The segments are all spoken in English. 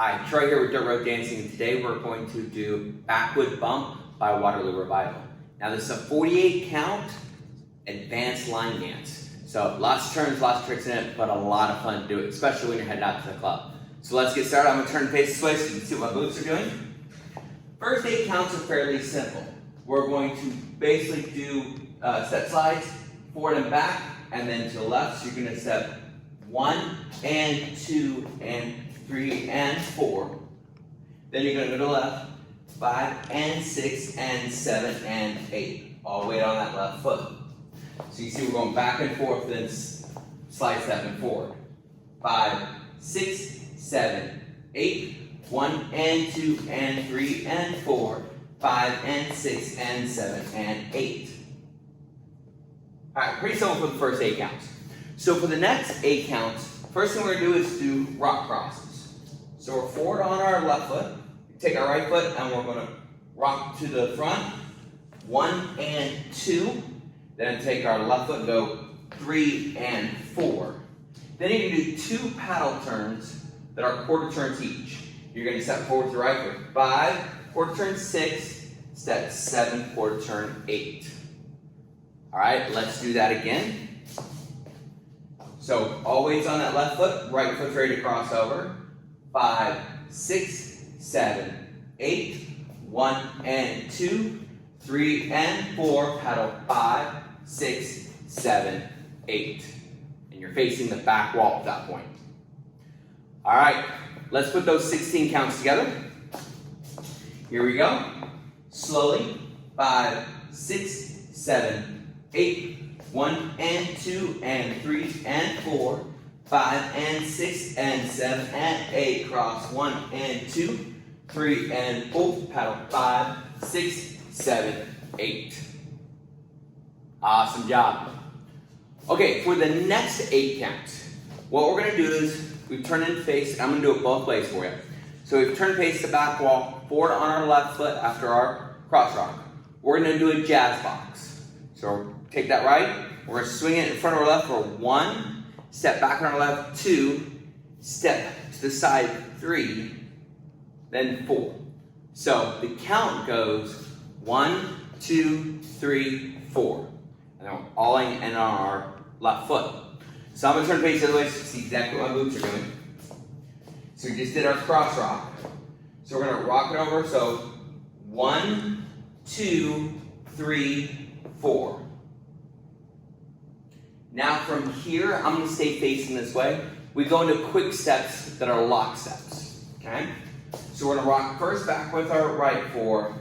Hi, Troy here with Dirt Road Dancing, and today we're going to do Backwood Bump by Waterloo Revival. Now this is a 48 count advanced line dance. So lots of turns, lots of tricks in it, but a lot of fun to do it, especially when you're headed out to the club. So let's get started. I'm going to turn and face this way so you can see what my boots are doing. First 8 counts are fairly simple. We're going to basically do step slides, forward and back, and then to the left. So you're going to step 1 and 2 and 3 and 4. Then you're going to go to the left, 5 and 6 and 7 and 8. All the way on that left foot. So you see we're going back and forth, then slide stepping forward. 5, 6, 7, 8, 1 and 2 and 3 and 4, 5 and 6 and 7 and 8. Alright, pretty simple for the first 8 counts. So for the next 8 counts, first thing we're going to do is do rock crosses. So we're forward on our left foot, take our right foot, and we're going to rock to the front, 1 and 2. Then take our left foot and go 3 and 4. Then you're going to do 2 paddle turns that are quarter turns each. You're going to step forward to the right foot, 5, quarter turn 6, step 7, quarter turn 8. All right, let's do that again. So always on that left foot, right foot's ready to cross over. 5, 6, 7, 8, 1 and 2, 3 and 4, paddle 5, 6, 7, 8. And you're facing the back wall at that point. All right, let's put those 16 counts together. Here we go. Slowly, 5, 6, 7, 8, 1 and 2 and 3 and 4, 5 and 6 and 7 and 8, cross 1 and 2, 3 and 4, paddle 5, 6, 7, 8. Awesome job. Okay, for the next 8 counts, what we're going to do is we turn and face, I'm going to do it both ways for you. So we've turned face the back wall, forward on our left foot after our cross rock. We're going to do a jazz box. So take that right, we're going to swing it in front of our left for 1, step back on our left, 2, step to the side, 3, then 4. So the count goes 1, 2, 3, 4. And then we're all in on our left foot. So I'm going to turn face the other way so you can see exactly what my boots are doing. So we just did our cross rock. So we're going to rock it over. So 1, 2, 3, 4. Now from here, I'm going to stay facing this way. We go into quick steps that are lock steps. Okay? So we're going to rock first back with our right for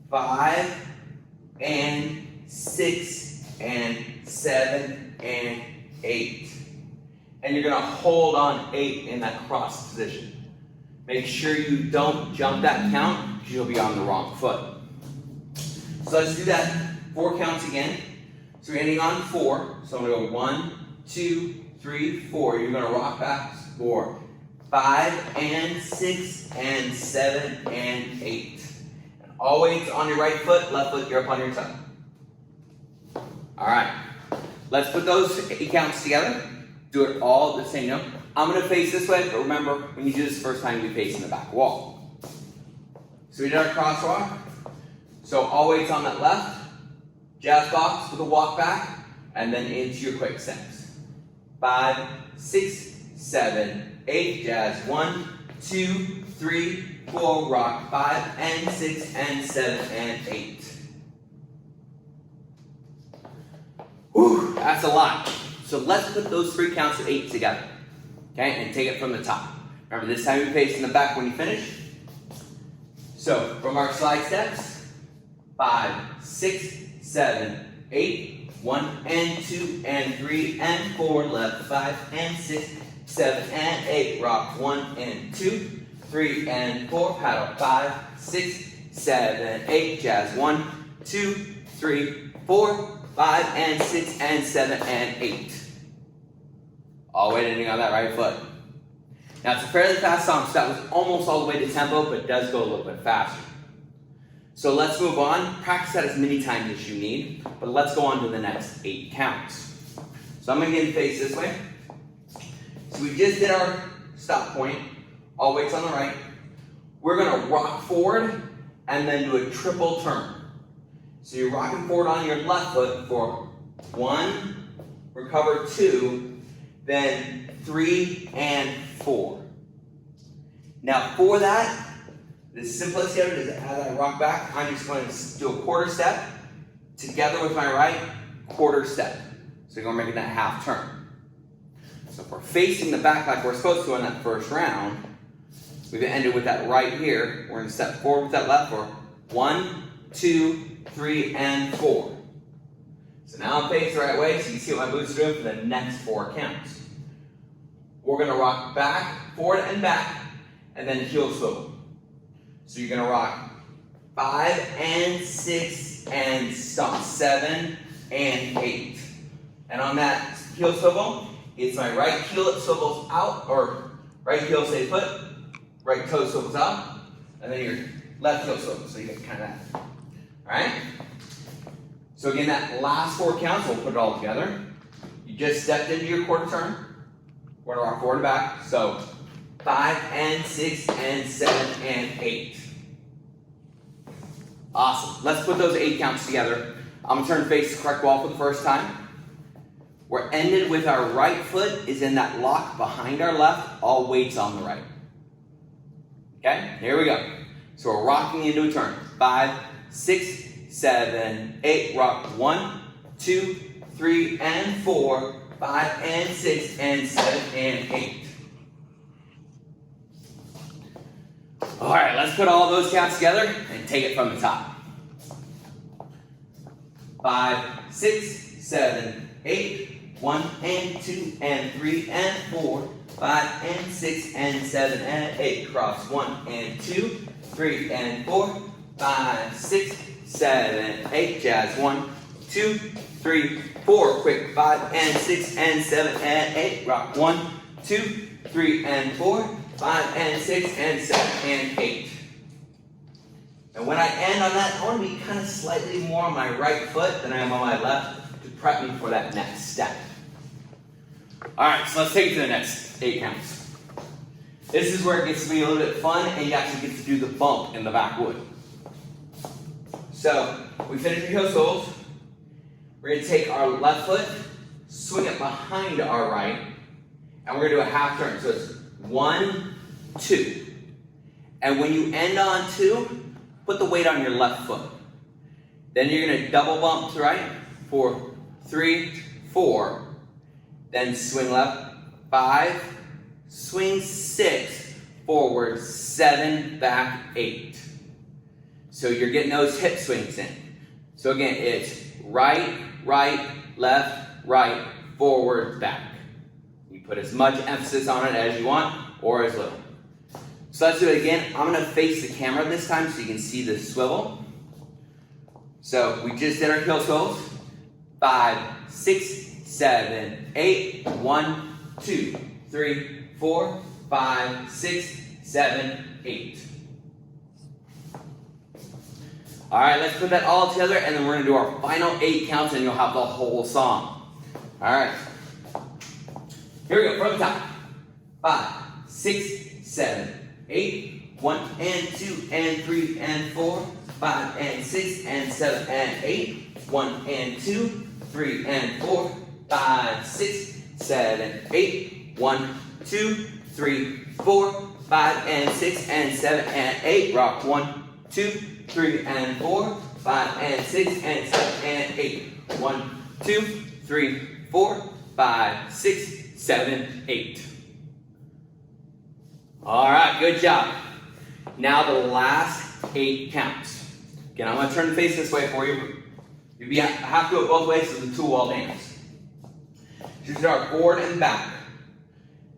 5 and 6 and 7 and 8. And you're going to hold on 8 in that cross position. Make sure you don't jump that count because you'll be on the wrong foot. So let's do that 4 counts again. So we're ending on 4. So I'm going to go 1, 2, 3, 4. You're going to rock back for 5 and 6 and 7 and 8. And always on your right foot, left foot, you're up on your tongue. All right. Let's put those 8 counts together. Do it all the same note. I'm going to face this way, but remember, when you do this first time, you're facing the back wall. So we did our crosswalk. So always on that left. Jazz box with a walk back, and then into your quick steps. 5, 6, 7, 8, jazz. 1, 2, 3, 4, rock. 5 and 6 and 7 and 8. Whew, that's a lot. So let's put those 3 counts of 8 together. Okay, and take it from the top. Remember, this time you face in the back when you finish. So from our slide steps, 5, 6, 7, 8, 1 and 2 and 3 and 4, left 5 and 6, 7 and 8, rock 1 and 2, 3 and 4, paddle 5, 6, 7, 8, jazz 1, 2, 3, 4, 5 and 6 and 7 and 8. All the way ending on that right foot. Now it's a fairly fast song, so that was almost all the way to tempo, but it does go a little bit faster. So let's move on. Practice that as many times as you need, but let's go on to the next 8 counts. So I'm going to get in face this way. So we just did our stop point. all weights on the right. We're gonna rock forward and then do a triple turn. So you're rocking forward on your left foot for 1, recover 2, then 3 and 4. Now for that, the simplicity of it is as I rock back, I'm just going to do a quarter step together with my right, quarter step. So you're going to make that half turn. So if we're facing the back like we're supposed to in that first round, we've ended with that right here. We're going to step forward with that left for 1, 2, 3, and 4. So now I'm facing the right way, so you can see what my boots are doing for the next 4 counts. We're going to rock back, forward and back, and then heel swivel. So you're going to rock 5 and 6 and stomp, 7 and 8. And on that heel swivel, it's my right heel that swivels out, or right heel stays put, right toe swivels out, and then your left heel swivels. So you get kind of that. Alright? So again, that last 4 counts, we'll put it all together. You just stepped into your quarter turn. We're going to rock forward and back. So 5 and 6 and 7 and 8. Awesome. Let's put those 8 counts together. I'm going to turn face the correct wall for the first time. We're ended with our right foot is in that lock behind our left, all weights on the right. Okay, here we go. So we're rocking into a turn. 5, 6, 7, 8, rock 1, 2, 3, and 4, 5, and 6, and 7, and 8. All right, let's put all those counts together and take it from the top. 5, 6, 7, 8, 1, and 2, and 3, and 4, 5, and 6, and 7, and 8. Cross 1, and 2, 3, and 4, 5, 6, 7, 8. Jazz 1, 2, 3, 4. Quick 5, and 6, and 7, and 8. Rock 1, 2, 3, and 4. 5 and 6 and 7 and 8. And when I end on that, I want to be kind of slightly more on my right foot than I am on my left to prep me for that next step. Alright, so let's take it to the next 8 counts. This is where it gets to be a little bit fun and you actually get to do the bump in the backwood. So, we finish our heel swivels. We're going to take our left foot, swing it behind our right, and we're going to do a half turn. So it's 1, 2. And when you end on 2, put the weight on your left foot. Then you're going to double bump to right for 3, 4. Then swing left, 5. Swing 6, forward, 7, back, 8. So you're getting those hip swings in. So again, it's right, right, left, right, forward, back. You put as much emphasis on it as you want, or as little. So let's do it again. I'm going to face the camera this time so you can see the swivel. So we just did our heel swivels. 5, 6, 7, 8. 1, 2, 3, 4, 5, 6, 7, 8. All right, let's put that all together, and then we're going to do our final 8 counts, and you'll have the whole song. All right. Here we go, from the top. 5, 6, 7, 8. 1 and 2 and 3 and 4. 5 and 6 and 7 and 8. 1 and 2, 3 and 4. 5, 6, 7, 8. 1, 2, 3, 4. 5 and 6 and 7 and 8. Rock 1, 2, 3 and 4. 5 and 6 and 7 and 8. 1, 2, 3, 4. 5, 6, 7, 8. All right, good job. Now the last 8 counts. Again, I'm going to turn the face this way for you. You have to do it both ways, so it's a 2-wall dance. So you start forward and back.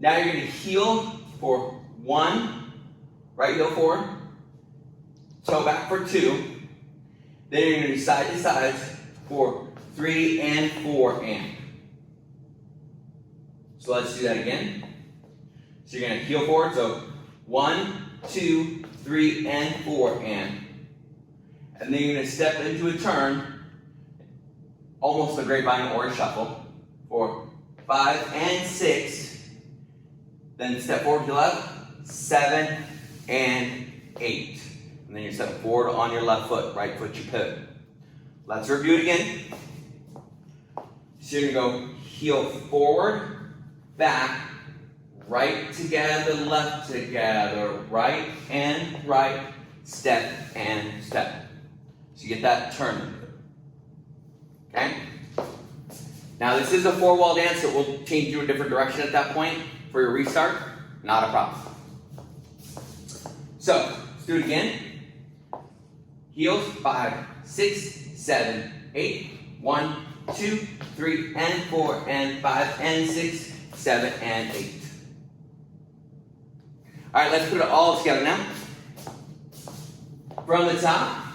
Now you're going to heel for 1, right heel forward, toe back for 2. Then you're going to do side to sides for 3 and 4 and. So let's do that again. So you're going to heel forward, so 1, 2, 3, and 4 and. And then you're going to step into a turn, almost a grapevine or a shuffle, for 5 and 6. Then step forward to the left, 7, and 8. And then you step forward on your left foot, right foot you pivot. Let's review it again. So you're going to go heel forward, back, right together, left together, right and right, step and step. So you get that turn. Okay? Now this is a 4-wall dance, so we'll change you a different direction at that point for your restart. Not a problem. So, let's do it again. Heels, 5, 6, 7, 8, 1, 2, 3, and 4, and 5, and 6, 7, and 8. All right, let's put it all together now. From the top,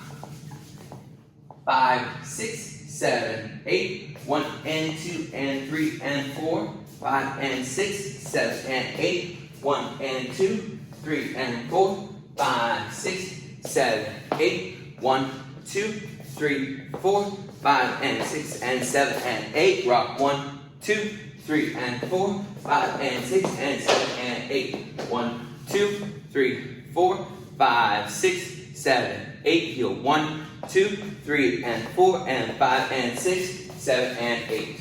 5, 6, 7, 8, 1, and 2, and 3, and 4, 5, and 6, 7, and 8, 1, and 2, 3, and 4, 5, 6, 7, 8, 1, 2, 3, 4, 5, and 6, and 7, and 8. Rock 1, 2, 3, and 4, 5, and 6, and 7, and 8. 1, 2, 3, 4, 5, 6, 7, 8. Heel 1, 2, 3, and 4, and 5, and 6, 7, and 8.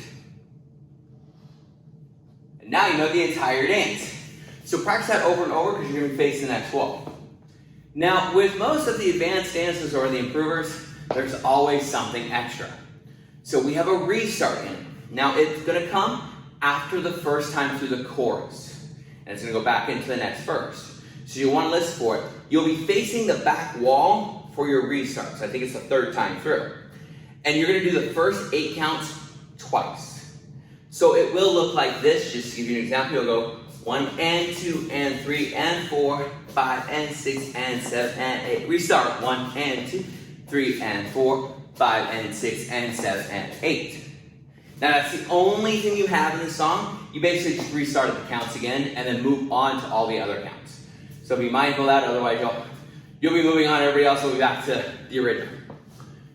And now you know the entire dance. So practice that over and over because you're going to be facing the next wall. Now, with most of the advanced dances or the improvers, there's always something extra. So we have a restart in it. Now, it's going to come after the first time through the chorus. And it's going to go back into the next verse. So you want to listen for it. You'll be facing the back wall for your restart. So I think it's the third time through. And you're going to do the first 8 counts twice. So it will look like this. Just to give you an example, you'll go 1 and 2 and 3 and 4, 5 and 6 and 7 and 8. Restart. 1 and 2, 3 and 4, 5 and 6 and 7 and 8. Now that's the only thing you have in the song. You basically just restart the counts again and then move on to all the other counts. So be mindful of that, otherwise you'll be moving on, everybody else will be back to the original.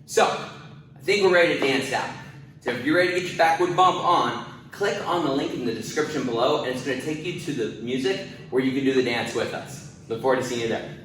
So, I think we're ready to dance out. So if you're ready to get your Backwood bump on, click on the link in the description below and it's going to take you to the music where you can do the dance with us. Look forward to seeing you there.